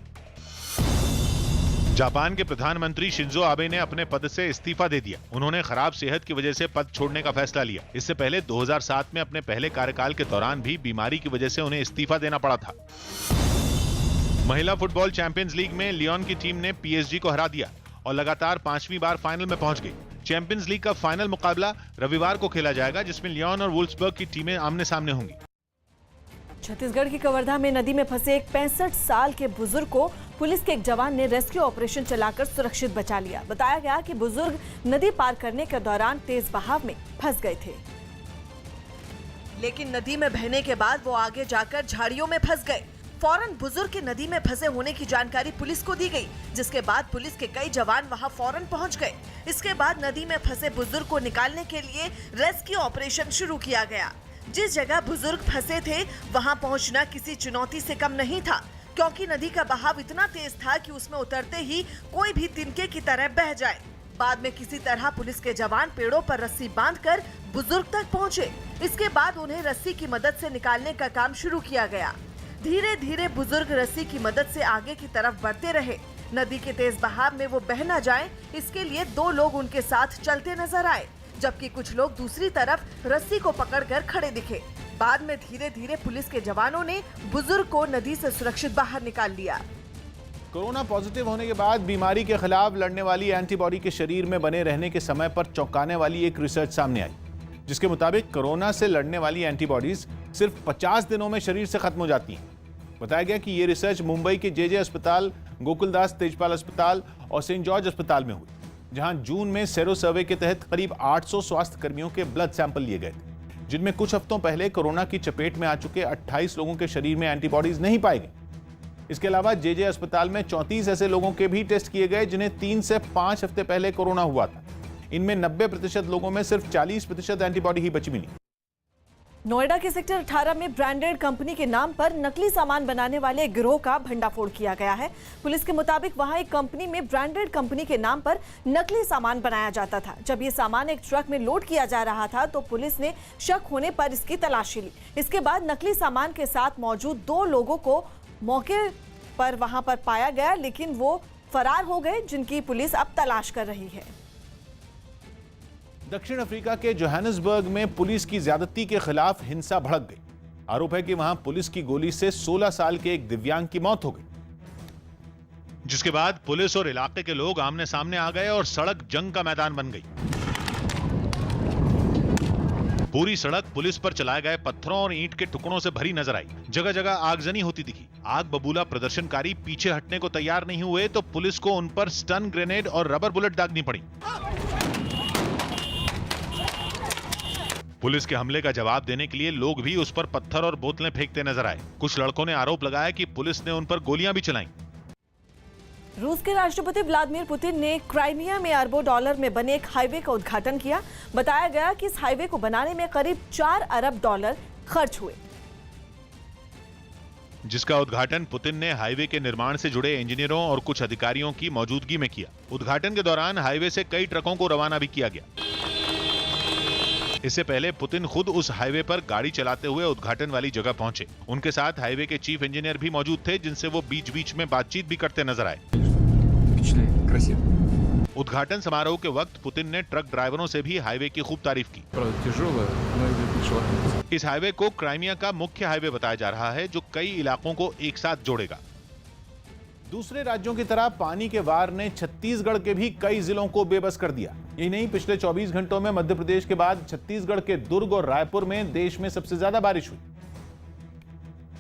जापान के प्रधानमंत्री शिंजो आबे ने अपने पद से इस्तीफा दे दिया। उन्होंने खराब सेहत की वजह से पद छोड़ने का फैसला लिया। इससे पहले 2007 में अपने पहले कार्यकाल के दौरान भी बीमारी की वजह से उन्हें इस्तीफा देना पड़ा था। महिला फुटबॉल चैंपियंस लीग में लियोन की टीम ने पीएसजी को हरा दिया और लगातार 5वीं बार फाइनल में पहुंच गई। चैंपियंस लीग का फाइनल मुकाबला रविवार को खेला जाएगा, जिसमें लियोन और वुल्फ्सबर्ग की टीमें आमने सामने होंगी। छत्तीसगढ़ की कवर्धा में नदी में फंसे एक 65 साल के बुजुर्ग को पुलिस के एक जवान ने रेस्क्यू ऑपरेशन चलाकर सुरक्षित बचा लिया। बताया गया कि बुजुर्ग नदी पार करने के दौरान तेज बहाव में फंस गए थे, लेकिन नदी में बहने के बाद वो आगे जाकर झाड़ियों में फंस गए। फौरन बुजुर्ग के नदी में फंसे होने की जानकारी पुलिस को दी गई, जिसके बाद पुलिस के कई जवान वहां फौरन पहुंच गए। इसके बाद नदी में फंसे बुजुर्ग को निकालने के लिए रेस्क्यू ऑपरेशन शुरू किया गया। जिस जगह बुजुर्ग फंसे थे वहां पहुंचना किसी चुनौती से कम नहीं था, क्योंकि नदी का बहाव इतना तेज था कि उसमें उतरते ही कोई भी तिनके की तरह बह जाए। बाद में किसी तरह पुलिस के जवान पेड़ों पर रस्सी बांधकर बुजुर्ग तक पहुंचे। इसके बाद उन्हें रस्सी की मदद से निकालने का काम शुरू किया गया। धीरे धीरे बुजुर्ग रस्सी की मदद से आगे की तरफ बढ़ते रहे। नदी के तेज बहाव में वो बह न जाए, इसके लिए 2 लोग उनके साथ चलते नजर आए, जबकि कुछ लोग दूसरी तरफ रस्सी को पकड़कर खड़े दिखे। बाद में धीरे धीरे पुलिस के जवानों ने बुजुर्ग को नदी से सुरक्षित बाहर निकाल लिया। कोरोना पॉजिटिव होने के बाद बीमारी के खिलाफ लड़ने वाली एंटीबॉडी के शरीर में बने रहने के समय पर चौंकाने वाली एक रिसर्च सामने आई, जिसके मुताबिक कोरोना से लड़ने वाली एंटीबॉडीज सिर्फ 50 दिनों में शरीर से खत्म हो जाती हैं। बताया गया कि ये रिसर्च मुंबई के जेजे अस्पताल, गोकुलदास तेजपाल अस्पताल और सेंट जॉर्ज अस्पताल में हुई, जहां जून में सेरो सर्वे के तहत करीब 800 स्वास्थ्य कर्मियों के ब्लड सैंपल लिए गए थे, जिनमें कुछ हफ्तों पहले कोरोना की चपेट में आ चुके 28 लोगों के शरीर में एंटीबॉडीज नहीं पाई गई। इसके अलावा जेजे अस्पताल में 34 ऐसे लोगों के भी टेस्ट किए गए जिन्हें 3 से 5 हफ्ते पहले कोरोना हुआ था। इनमें 90% लोगों में सिर्फ 40% एंटीबॉडी ही बची मिली। नोएडा के सेक्टर 18 में ब्रांडेड कंपनी के नाम पर नकली सामान बनाने वाले एक गिरोह का भंडाफोड़ किया गया है। पुलिस के मुताबिक वहां एक कंपनी में ब्रांडेड कंपनी के नाम पर नकली सामान बनाया जाता था। जब ये सामान एक ट्रक में लोड किया जा रहा था तो पुलिस ने शक होने पर इसकी तलाशी ली। इसके बाद नकली सामान के साथ मौजूद 2 लोगों को मौके पर वहां पर पाया गया, लेकिन वो फरार हो गए, जिनकी पुलिस अब तलाश कर रही है। दक्षिण अफ्रीका के जोहानिसबर्ग में पुलिस की ज्यादती के खिलाफ हिंसा भड़क गई। आरोप है कि वहां पुलिस की गोली से 16 साल के एक दिव्यांग की मौत हो गई, जिसके बाद पुलिस और इलाके के लोग आमने सामने आ गए और सड़क जंग का मैदान बन गई। पूरी सड़क पुलिस पर चलाए गए पत्थरों और ईंट के टुकड़ों से भरी नजर आई। जगह जगह आगजनी होती दिखी। आग बबूला प्रदर्शनकारी पीछे हटने को तैयार नहीं हुए तो पुलिस को उन पर स्टन ग्रेनेड और रबर बुलेट दागनी पड़ी। पुलिस के हमले का जवाब देने के लिए लोग भी उस पर पत्थर और बोतलें फेंकते नजर आए। कुछ लड़कों ने आरोप लगाया कि पुलिस ने उन पर गोलियां भी चलाईं। रूस के राष्ट्रपति व्लादिमीर पुतिन ने क्राइमिया में अरबों डॉलर में बने एक हाईवे का उद्घाटन किया। बताया गया कि इस हाईवे को बनाने में करीब 4 अरब डॉलर खर्च हुए, जिसका उद्घाटन पुतिन ने हाईवे के निर्माण से जुड़े इंजीनियरों और कुछ अधिकारियों की मौजूदगी में किया। उद्घाटन के दौरान हाईवे से कई ट्रकों को रवाना भी किया गया। इससे पहले पुतिन खुद उस हाईवे पर गाड़ी चलाते हुए उद्घाटन वाली जगह पहुंचे। उनके साथ हाईवे के चीफ इंजीनियर भी मौजूद थे, जिनसे वो बीच बीच में बातचीत भी करते नजर आए। उद्घाटन समारोह के वक्त पुतिन ने ट्रक ड्राइवरों से भी हाईवे की खूब तारीफ की। इस हाईवे को क्राइमिया का मुख्य हाईवे बताया जा रहा है, जो कई इलाकों को एक साथ जोड़ेगा। दूसरे राज्यों की तरह पानी के वार ने छत्तीसगढ़ के भी कई जिलों को बेबस कर दिया। यही नहीं, पिछले 24 घंटों में मध्य प्रदेश के बाद छत्तीसगढ़ के दुर्ग और रायपुर में देश में सबसे ज्यादा बारिश हुई।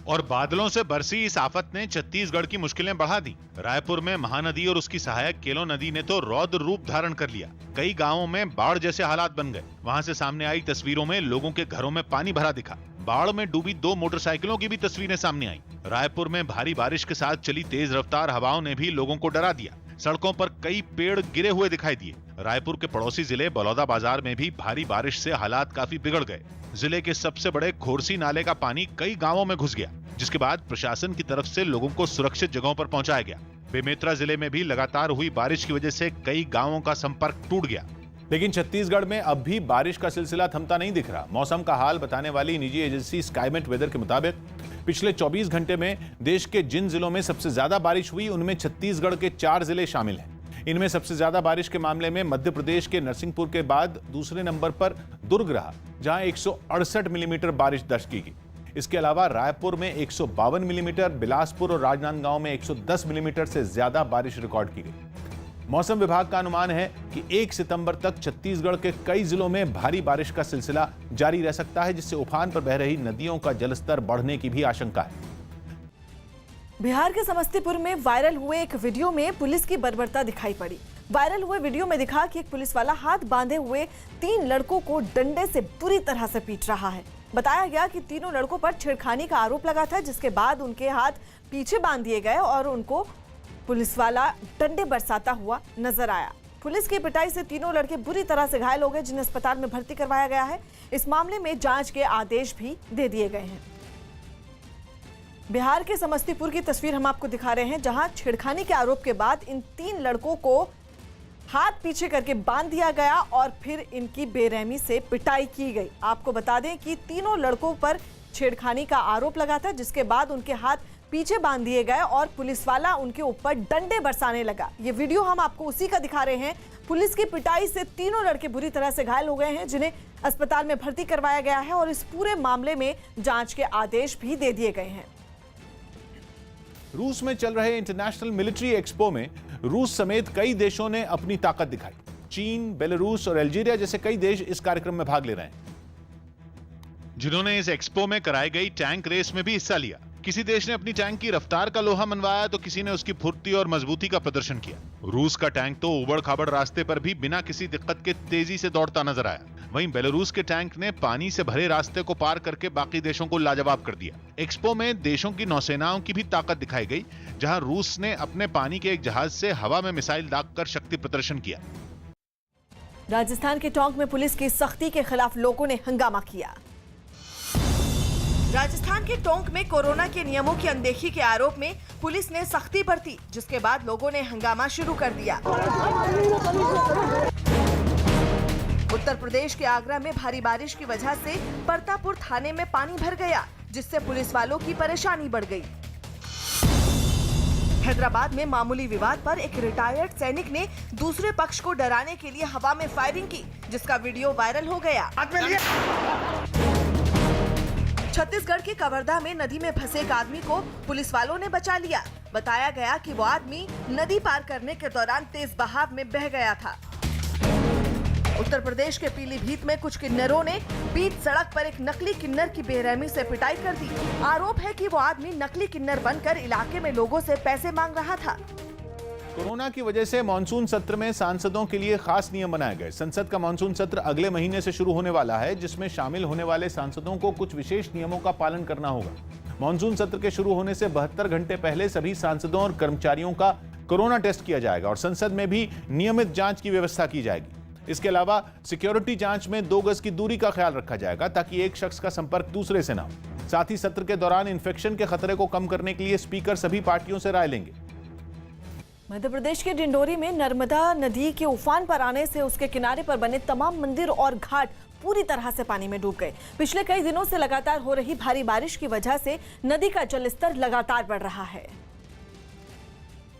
और बादलों से बरसी इस आफत ने छत्तीसगढ़ की मुश्किलें बढ़ा दी। रायपुर में महानदी और उसकी सहायक केलो नदी ने तो रौद्र रूप धारण कर लिया। कई गांवों में बाढ़ जैसे हालात बन गए। वहां से सामने आई तस्वीरों में लोगों के घरों में पानी भरा दिखा। बाढ़ में डूबी 2 मोटरसाइकिलों की भी तस्वीरें सामने आई। रायपुर में भारी बारिश के साथ चली तेज रफ्तार हवाओं ने भी लोगों को डरा दिया। सड़कों पर कई पेड़ गिरे हुए दिखाई दिए। रायपुर के पड़ोसी जिले बलौदाबाजार में भी भारी बारिश से हालात काफी बिगड़ गए। जिले के सबसे बड़े खोरसी नाले का पानी कई गांवों में घुस गया, जिसके बाद प्रशासन की तरफ से लोगों को सुरक्षित जगहों पर पहुंचाया गया। बेमेतरा जिले में भी लगातार हुई बारिश की वजह से कई गांवों का संपर्क टूट गया। लेकिन छत्तीसगढ़ में अब भी बारिश का सिलसिला थमता नहीं दिख रहा। मौसम का हाल बताने वाली निजी एजेंसी स्काईमेट वेदर के मुताबिक पिछले 24 घंटे में देश के जिन जिलों में सबसे ज्यादा बारिश हुई उनमें छत्तीसगढ़ के 4 जिले शामिल हैं। इनमें सबसे ज्यादा बारिश के मामले में मध्य प्रदेश के नरसिंहपुर के बाद दूसरे नंबर पर दुर्ग रहा, जहां 168 मिलीमीटर बारिश दर्ज की गई। इसके अलावा रायपुर में 152 मिलीमीटर, बिलासपुर और राजनांदगांव में 110 मिलीमीटर से ज्यादा बारिश रिकॉर्ड की गई। मौसम विभाग का अनुमान है कि 1 सितंबर तक छत्तीसगढ़ के कई जिलों में भारी बारिश का सिलसिला जारी रह सकता है, जिससे उफान पर बह रही नदियों का जलस्तर बढ़ने की भी आशंका है। बिहार के समस्तीपुर में वायरल हुए एक वीडियो में पुलिस की बर्बरता दिखाई पड़ी। वायरल हुए वीडियो में दिखा कि एक पुलिस वाला हाथ बांधे हुए 3 लड़कों को डंडे से बुरी तरह से पीट रहा है। बताया गया कि तीनों लड़कों पर छेड़खानी का आरोप लगा था, जिसके बाद उनके हाथ पीछे बांध दिए गए और उनको पुलिस वाला डंडे बरसाता हुआ नजर आया। पुलिस की पिटाई से तीनों लड़के बुरी तरह से घायल हो गए, जिन्हें अस्पताल में भर्ती करवाया गया है। इस मामले में जांच के आदेश भी दे दिए गए हैं। बिहार के समस्तीपुर की तस्वीर हम आपको दिखा रहे हैं, जहां छेड़खानी के आरोप के बाद इन 3 लड़कों को हाथ पीछे करके बांध दिया गया और फिर इनकी बेरहमी से पिटाई की गई। आपको बता दें कि तीनों लड़कों पर छेड़खानी का आरोप लगा था, जिसके बाद उनके हाथ पीछे बांध दिए गए और पुलिस वाला उनके ऊपर डंडे बरसाने लगा। ये वीडियो हम आपको उसी का दिखा रहे हैं। पुलिस की पिटाई से तीनों लड़के बुरी तरह से घायल हो गए हैं, जिन्हें अस्पताल में भर्ती करवाया गया है और इस पूरे मामले में जांच के आदेश भी दे दिए गए हैं। रूस में चल रहे इंटरनेशनल मिलिट्री एक्सपो में रूस समेत कई देशों ने अपनी ताकत दिखाई। चीन, बेलारूस और अल्जीरिया जैसे कई देश इस कार्यक्रम में भाग ले रहे हैं, जिन्होंने इस एक्सपो में कराई गई टैंक रेस में भी हिस्सा लिया। किसी देश ने अपनी टैंक की रफ्तार का लोहा मनवाया तो किसी ने उसकी फुर्ती और मजबूती का प्रदर्शन किया। रूस का टैंक तो उबड़ खाबड़ रास्ते पर भी बिना किसी दिक्कत के तेजी से दौड़ता नजर आया। वहीं बेलारूस के टैंक ने पानी से भरे रास्ते को पार करके बाकी देशों को लाजवाब कर दिया। एक्सपो में देशों की नौसेनाओं की भी ताकत दिखाई गई, जहां रूस ने अपने पानी के एक जहाज से हवा में मिसाइल दागकर शक्ति प्रदर्शन किया। राजस्थान के टोंक में पुलिस की सख्ती के खिलाफ लोगों ने हंगामा किया। राजस्थान के टोंक में कोरोना के नियमों की अनदेखी के आरोप में पुलिस ने सख्ती बरती, जिसके बाद लोगों ने हंगामा शुरू कर दिया। उत्तर प्रदेश के आगरा में भारी बारिश की वजह से परतापुर थाने में पानी भर गया, जिससे पुलिस वालों की परेशानी बढ़ गई। हैदराबाद में मामूली विवाद पर एक रिटायर्ड सैनिक ने दूसरे पक्ष को डराने के लिए हवा में फायरिंग की, जिसका वीडियो वायरल हो गया। छत्तीसगढ़ के कवर्धा में नदी में फंसे एक आदमी को पुलिस वालों ने बचा लिया। बताया गया कि वो आदमी नदी पार करने के दौरान तेज बहाव में बह गया था। उत्तर प्रदेश के पीलीभीत में कुछ किन्नरों ने बीच सड़क पर एक नकली किन्नर की बेरहमी से पिटाई कर दी। आरोप है कि वो आदमी नकली किन्नर बनकर इलाके में लोगों से पैसे मांग रहा था। कोरोना की वजह से मानसून सत्र में सांसदों के लिए खास नियम बनाए गए। संसद का मानसून सत्र अगले महीने से शुरू होने वाला है, जिसमें शामिल होने वाले सांसदों को कुछ विशेष नियमों का पालन करना होगा। मानसून सत्र के शुरू होने से 72 घंटे पहले सभी सांसदों और कर्मचारियों का कोरोना टेस्ट किया जाएगा और संसद में भी नियमित जांच की व्यवस्था की जाएगी। इसके अलावा सिक्योरिटी जांच में 2 गज की दूरी का ख्याल रखा जाएगा, ताकि एक शख्स का संपर्क दूसरे से न हो। साथ ही सत्र के दौरान इन्फेक्शन के खतरे को कम करने के लिए स्पीकर सभी पार्टियों से राय लेंगे। मध्य प्रदेश के डिंडोरी में नर्मदा नदी के उफान पर आने से उसके किनारे पर बने तमाम मंदिर और घाट पूरी तरह से पानी में डूब गए। पिछले कई दिनों से लगातार हो रही भारी बारिश की वजह से नदी का जलस्तर लगातार बढ़ रहा है,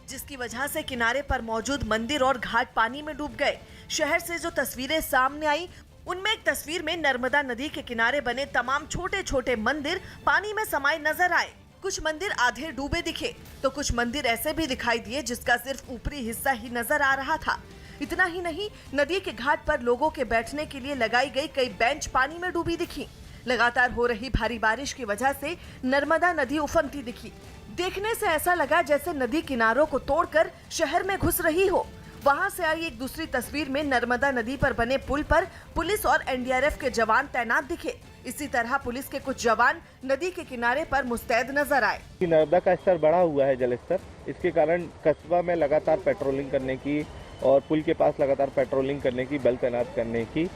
जिसकी वजह से किनारे पर मौजूद मंदिर और घाट पानी में डूब गए। शहर से जो तस्वीरें सामने आई, उनमें एक तस्वीर में नर्मदा नदी के किनारे बने तमाम छोटे छोटे मंदिर पानी में समाये नजर आए। कुछ मंदिर आधे डूबे दिखे तो कुछ मंदिर ऐसे भी दिखाई दिए जिसका सिर्फ ऊपरी हिस्सा ही नजर आ रहा था। इतना ही नहीं, नदी के घाट पर लोगों के बैठने के लिए लगाई गई कई बेंच पानी में डूबी दिखी। लगातार हो रही भारी बारिश की वजह से नर्मदा नदी उफनती दिखी। देखने से ऐसा लगा जैसे नदी किनारों को तोड़कर शहर में घुस रही हो। वहां से आई एक दूसरी तस्वीर में नर्मदा नदी पर बने पुल पर पुलिस और एनडीआरएफ के जवान तैनात दिखे। इसी तरह पुलिस के कुछ जवान नदी के किनारे पर मुस्तैद नजर आए। नर्मदा का स्तर बढ़ा हुआ है, जल स्तर, इसके कारण कस्बा में लगातार पेट्रोलिंग करने की और पुल के पास लगातार पेट्रोलिंग करने की, बल तैनात करने की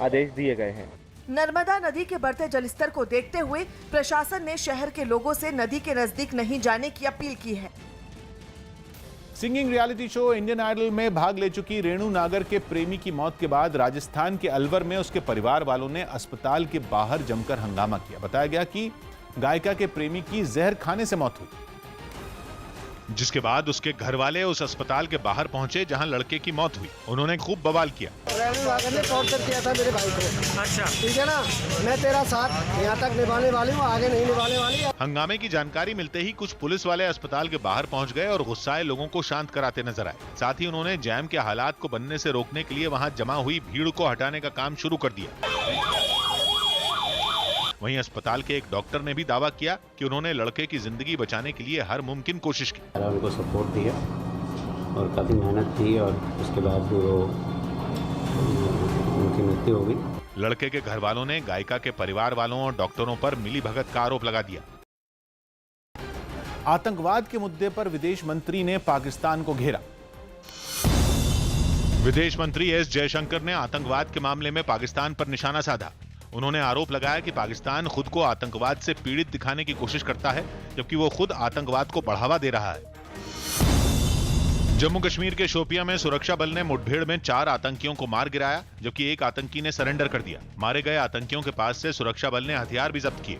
आदेश दिए गए हैं। नर्मदा नदी के बढ़ते जलस्तर को देखते हुए प्रशासन ने शहर के लोगों से नदी के नजदीक नहीं जाने की अपील की है। Singing reality show Indian Idol में भाग ले चुकी रेणु नागर के प्रेमी की मौत के बाद राजस्थान के अलवर में उसके परिवार वालों ने अस्पताल के बाहर जमकर हंगामा किया। बताया गया कि गायिका के प्रेमी की जहर खाने से मौत हुई, जिसके बाद उसके घर वाले उस अस्पताल के बाहर पहुंचे जहां लड़के की मौत हुई। उन्होंने खूब बवाल किया। रेणु नागर ने टॉर्चर किया था मेरे भाई को। अच्छा, ठीक है ना, मैं तेरा साथ यहाँ तक निभाने वाली हूँ, आगे नहीं निभाने वाली। हंगामे की जानकारी मिलते ही कुछ पुलिस वाले अस्पताल के बाहर पहुंच गए और गुस्साए लोगों को शांत कराते नजर आए। साथ ही उन्होंने जैम के हालात को बनने से रोकने के लिए वहां जमा हुई भीड़ को हटाने का काम शुरू कर दिया। वहीं अस्पताल के एक डॉक्टर ने भी दावा किया कि उन्होंने लड़के की जिंदगी बचाने के लिए हर मुमकिन कोशिश की। उनको सपोर्ट दिया और काफी मेहनत की और उसके बाद वो उनकी मृत्यु हो गई। लड़के के घर वालों ने गायिका के परिवार वालों और डॉक्टरों पर मिलीभगत का आरोप लगा दिया। आतंकवाद के मुद्दे पर विदेश मंत्री ने पाकिस्तान को घेरा। विदेश मंत्री एस जयशंकर ने आतंकवाद के मामले में पाकिस्तान पर निशाना साधा। उन्होंने आरोप लगाया कि पाकिस्तान खुद को आतंकवाद से पीड़ित दिखाने की कोशिश करता है, जबकि वो खुद आतंकवाद को बढ़ावा दे रहा है। जम्मू कश्मीर के शोपियां में सुरक्षा बल ने मुठभेड़ में 4 आतंकियों को मार गिराया, जबकि एक आतंकी ने सरेंडर कर दिया। मारे गए आतंकियों के पास से सुरक्षा बल ने हथियार भी जब्त किए।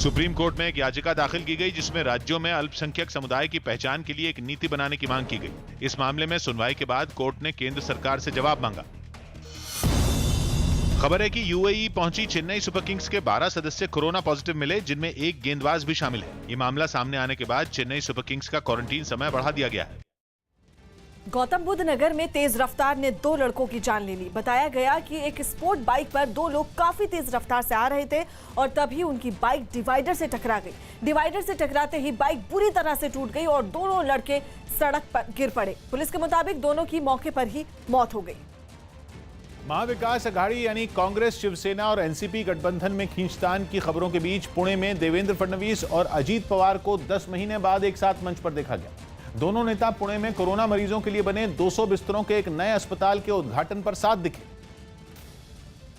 सुप्रीम कोर्ट में एक याचिका दाखिल की गई जिसमें राज्यों में अल्पसंख्यक समुदाय की पहचान के लिए एक नीति बनाने की मांग की गई। इस मामले में सुनवाई के बाद कोर्ट ने केंद्र सरकार से जवाब मांगा। खबर है कि यूएई पहुंची चेन्नई सुपर किंग्स के 12 सदस्य कोरोना पॉजिटिव मिले, जिनमें एक गेंदबाज भी शामिल है। ये मामला सामने आने के बाद चेन्नई सुपर किंग्स का क्वारंटीन समय बढ़ा दिया गया है। गौतम बुद्ध नगर में तेज रफ्तार ने 2 लड़कों की जान ले ली। बताया गया कि एक स्पोर्ट बाइक पर 2 लोग काफी तेज रफ्तार से आ रहे थे और तभी उनकी बाइक डिवाइडर से टकरा गई। डिवाइडर से टकराते ही बाइक बुरी तरह से टूट गई और दोनों लड़के सड़क पर गिर पड़े। पुलिस के मुताबिक दोनों की मौके पर ही मौत हो गई। महाविकास अघाड़ी यानी कांग्रेस, शिवसेना और एनसीपी गठबंधन में खींचतान की खबरों के बीच पुणे में देवेंद्र फडणवीस और अजीत पवार को 10 महीने बाद एक साथ मंच पर देखा गया। दोनों नेता पुणे में कोरोना मरीजों के लिए बने 200 बिस्तरों के एक नए अस्पताल के उद्घाटन पर साथ दिखे।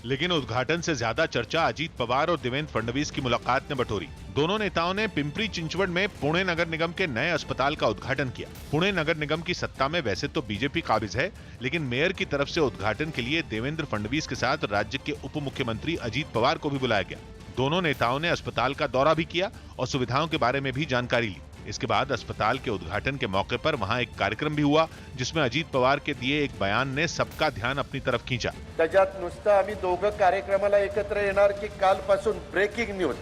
लेकिन उद्घाटन से ज्यादा चर्चा अजीत पवार और देवेंद्र फडणवीस की मुलाकात ने बटोरी। दोनों नेताओं ने पिंपरी चिंचवड में पुणे नगर निगम के नए अस्पताल का उद्घाटन किया। पुणे नगर निगम की सत्ता में वैसे तो बीजेपी काबिज है, लेकिन मेयर की तरफ से उद्घाटन के लिए देवेंद्र फडणवीस के साथ राज्य के उप मुख्यमंत्री अजीत पवार को भी बुलाया गया। दोनों नेताओं ने अस्पताल का दौरा भी किया और सुविधाओं के बारे में भी जानकारी ली। इसके बाद अस्पताल के उद्घाटन के मौके पर वहां एक कार्यक्रम भी हुआ, जिसमें अजीत पवार के दिए एक बयान ने सबका ध्यान अपनी तरफ खींचा। त्याच्यात नुसतं आम्ही दोघं कार्यक्रमाला एकत्र येणार की कालपासून ब्रेकिंग न्यूज,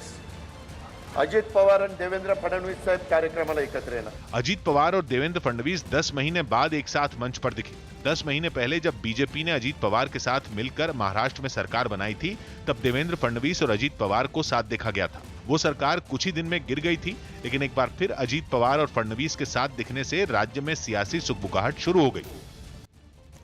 अजित पवार और देवेंद्र फडणवीस साहब कार्यक्रमाला एकत्र येणार। अजीत पवार और देवेंद्र फडणवीस 10 महीने बाद एक साथ मंच पर दिखे। 10 महीने पहले जब बीजेपी ने अजीत पवार के साथ मिलकर महाराष्ट्र में सरकार बनाई थी, तब देवेंद्र फडणवीस और अजीत पवार को साथ देखा गया था। वो सरकार कुछ ही दिन में गिर गई थी, लेकिन एक बार फिर अजीत पवार और फडणवीस के साथ दिखने से राज्य में सियासी सुगबुगाहट शुरू हो गई।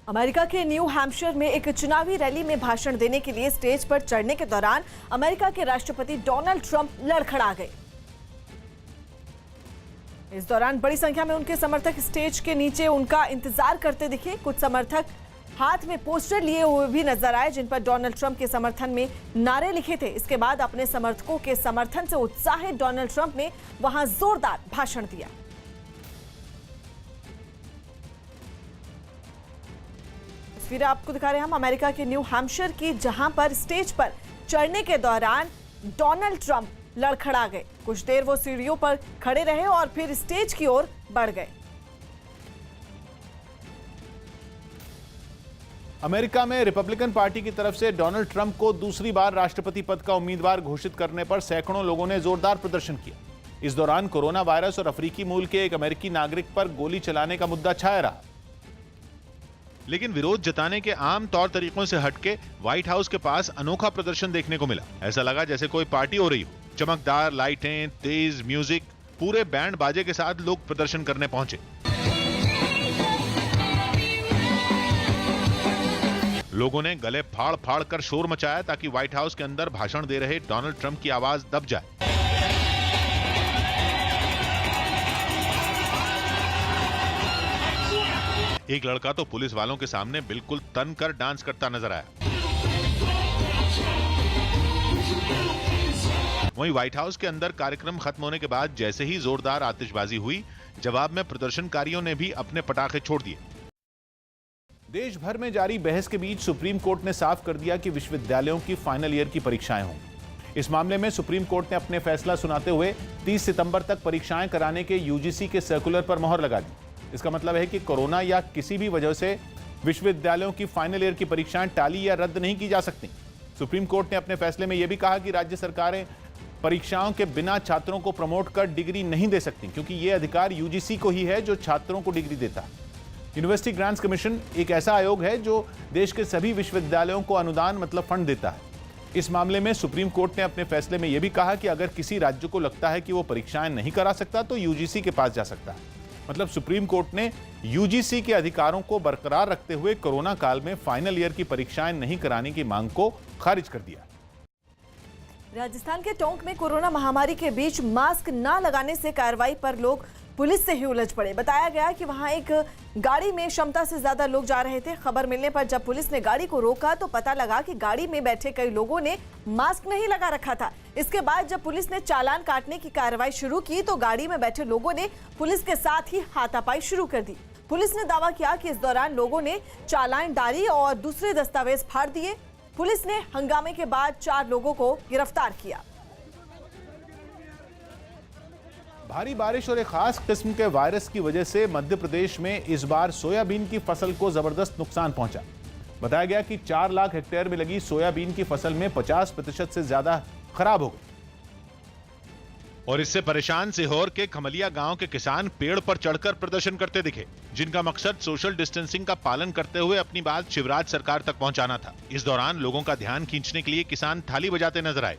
अमेरिका के न्यू हैम्पशायर में एक चुनावी रैली में भाषण देने के लिए स्टेज पर चढ़ने के दौरान अमेरिका के राष्ट्रपति डोनाल्ड ट्रंप लड़खड़ा गए। इस दौरान बड़ी संख्या में उनके समर्थक स्टेज के नीचे उनका इंतजार करते दिखे। कुछ समर्थक हाथ में पोस्टर लिए हुए भी नजर आए, जिन पर डोनाल्ड ट्रंप के समर्थन में नारे लिखे थे। इसके बाद अपने समर्थकों के समर्थन से उत्साहित डोनाल्ड ट्रंप ने वहां जोरदार भाषण दिया। तस्वीरें आपको दिखा रहे हैं हम अमेरिका के न्यू हैम्पशायर की, जहां पर स्टेज पर चढ़ने के दौरान डोनाल्ड ट्रंप लड़खड़ा गए। कुछ देर वो सीढ़ियों पर खड़े रहे और फिर स्टेज की ओर बढ़ गए। अमेरिका में रिपब्लिकन पार्टी की तरफ से डोनाल्ड ट्रंप को दूसरी बार राष्ट्रपति पद का उम्मीदवार घोषित करने पर सैकड़ों लोगों ने जोरदार प्रदर्शन किया। इस दौरान कोरोना वायरस और अफ्रीकी मूल के एक अमेरिकी नागरिक पर गोली चलाने का मुद्दा छाया रहा। लेकिन विरोध जताने के आम तौर तरीकों से हटके व्हाइट हाउस के पास अनोखा प्रदर्शन देखने को मिला। ऐसा लगा जैसे कोई पार्टी हो रही हो। चमकदार लाइटें, तेज म्यूजिक, पूरे बैंड बाजे के साथ लोग प्रदर्शन करने पहुंचे। लोगों ने गले फाड़ फाड़ कर शोर मचाया ताकि व्हाइट हाउस के अंदर भाषण दे रहे डोनाल्ड ट्रंप की आवाज दब जाए। एक लड़का तो पुलिस वालों के सामने बिल्कुल तन कर डांस करता नजर आया। वहीं व्हाइट हाउस के अंदर कार्यक्रम खत्म होने के बाद जैसे ही जोरदार आतिशबाजी हुई, जवाब में प्रदर्शनकारियों ने भी अपने पटाखे छोड़ दिए। देश भर में जारी बहस के बीच सुप्रीम कोर्ट ने साफ कर दिया कि विश्वविद्यालयों की फाइनल ईयर की परीक्षाएं होंगी। इस मामले में सुप्रीम कोर्ट ने अपने फैसला सुनाते हुए 30 सितंबर तक परीक्षाएं कराने के यूजीसी के सर्कुलर पर मोहर लगा दी। इसका मतलब है कि कोरोना या किसी भी वजह से विश्वविद्यालयों की फाइनल ईयर की परीक्षाएं टाली या रद्द नहीं की जा सकती। सुप्रीम कोर्ट ने अपने फैसले में यह भी कहा कि राज्य सरकारें परीक्षाओं के बिना छात्रों को प्रमोट कर डिग्री नहीं दे सकती, क्योंकि यह अधिकार यूजीसी को ही है जो छात्रों को डिग्री देता है। यूनिवर्सिटी ग्रांट्स कमीशन एक ऐसा आयोग है जो देश के सभी विश्वविद्यालयों को अनुदान मतलब फंड देता है। इस मामले में सुप्रीम कोर्ट ने अपने फैसले में यह भी कहा कि अगर किसी राज्य को लगता है कि वो परीक्षाएं नहीं करा सकता तो यूजीसी के पास जा सकता है। मतलब सुप्रीम कोर्ट ने यूजीसी के अधिकारों को बरकरार रखते हुए कोरोना काल में फाइनल ईयर की परीक्षाएं नहीं कराने की मांग को खारिज कर दिया। राजस्थान के टोंक में कोरोना महामारी के बीच मास्क न लगाने से कार्रवाई पर लोग पुलिस से ही उलझ पड़े। बताया गया कि वहां एक गाड़ी में क्षमता से ज्यादा लोग जा रहे थे। खबर मिलने पर जब पुलिस ने गाड़ी को रोका तो पता लगा कि गाड़ी में बैठे कई लोगों ने मास्क नहीं लगा रखा था। इसके बाद जब पुलिस ने चालान काटने की कार्रवाई शुरू की तो गाड़ी में बैठे लोगों ने पुलिस के साथ ही हाथापाई शुरू कर दी। पुलिस ने दावा किया कि इस दौरान लोगों ने चालानदारी और दूसरे दस्तावेज फाड़ दिए। पुलिस ने हंगामे के बाद 4 लोगों को गिरफ्तार किया। भारी बारिश और एक खास किस्म के वायरस की वजह से मध्य प्रदेश में इस बार सोयाबीन की फसल को जबरदस्त नुकसान पहुंचा। बताया गया कि 4 लाख हेक्टेयर में लगी सोयाबीन की फसल में 50% से ज्यादा खराब हो गई। और इससे परेशान सीहोर के खमलिया गांव के किसान पेड़ पर चढ़कर प्रदर्शन करते दिखे, जिनका मकसद सोशल डिस्टेंसिंग का पालन करते हुए अपनी बात शिवराज सरकार तक पहुंचाना था। इस दौरान लोगों का ध्यान खींचने के लिए किसान थाली बजाते नजर आए।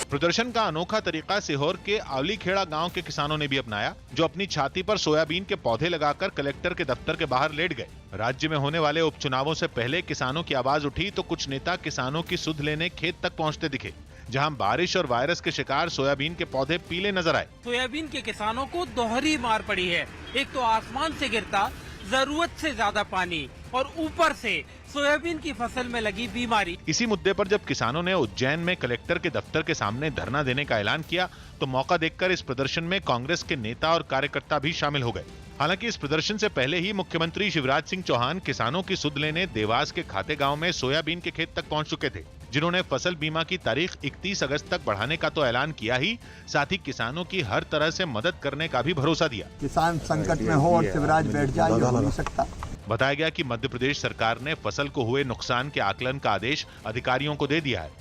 प्रदर्शन का अनोखा तरीका सीहोर के आवलीखेड़ा गांव के किसानों ने भी अपनाया, जो अपनी छाती पर सोयाबीन के पौधे लगाकर कलेक्टर के दफ्तर के बाहर लेट गए। राज्य में होने वाले उपचुनावों से पहले किसानों की आवाज उठी तो कुछ नेता किसानों की सुध लेने खेत तक पहुंचते दिखे, जहां बारिश और वायरस के शिकार सोयाबीन के पौधे पीले नजर आए। सोयाबीन के किसानों को दोहरी मार पड़ी है। एक तो आसमान से गिरता जरूरत से ज्यादा पानी और ऊपर से सोयाबीन की फसल में लगी बीमारी। इसी मुद्दे पर जब किसानों ने उज्जैन में कलेक्टर के दफ्तर के सामने धरना देने का ऐलान किया तो मौका देखकर इस प्रदर्शन में कांग्रेस के नेता और कार्यकर्ता भी शामिल हो गए। हालांकि इस प्रदर्शन से पहले ही मुख्यमंत्री शिवराज सिंह चौहान किसानों की सुध लेने देवास के खाते गांव में सोयाबीन के खेत तक पहुंच चुके थे, जिन्होंने फसल बीमा की तारीख 31 अगस्त तक बढ़ाने का तो ऐलान किया ही, साथ ही किसानों की हर तरह से मदद करने का भी भरोसा दिया। किसान संकट में हो और शिवराज बैठ जाए, ये हो नहीं सकता। बताया गया कि मध्य प्रदेश सरकार ने फसल को हुए नुकसान के आकलन का आदेश अधिकारियों को दे दिया है।